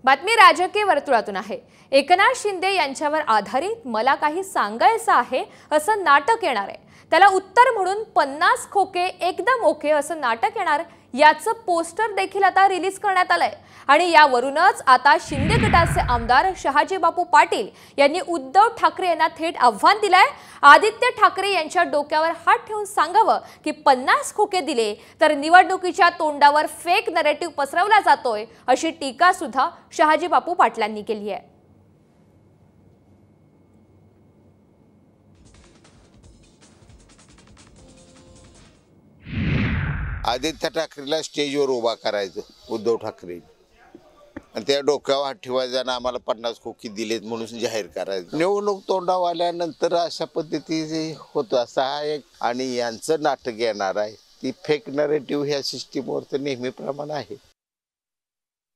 बातमी राजकीय वर्तुळातून आहे। एकनाथ शिंदे यांच्यावर आधारित मला काही सांगायचं आहे असं नाटक येणार आहे। त्याला उत्तर म्हणून 50 खोके एकदम ओके असं नाटक येणार, याचं पोस्टर देखील आता रिलीज करण्यात आलंय। आणि यावरूनच आता शिंदे गटाचे आमदार शहाजी बापू पाटील यांनी उद्धव ठाकरे यांना थेट आव्हान दिलंय। आदित्य ठाकरे यांच्या डोक्यावर हात ठेवून सांगावं की 50 खोके दिले तर निवडणुकीच्या तोंडावर फेक नरेटिव्ह पसरवला जातोय, अशी टीका सुद्धा शहाजी बापू पाटलांनी केली आहे। आदित्य ठाकरेला स्टेजवर उभा करायचं उद्धव ठाकरे आणि त्या डोक्यावर हात ठेवायचा आणि आम्हाला 50 खोकी दिलेत म्हणून जाहीर करायचं। निवडणूक तोंडावर आल्यानंतर अशा पद्धतीचे होतं असं हा एक आणि यांचं नाटक येणार आहे। ती फेक नरेटिव्ह ह्या सिस्टीमवर तर नेहमीप्रमाणे आहे।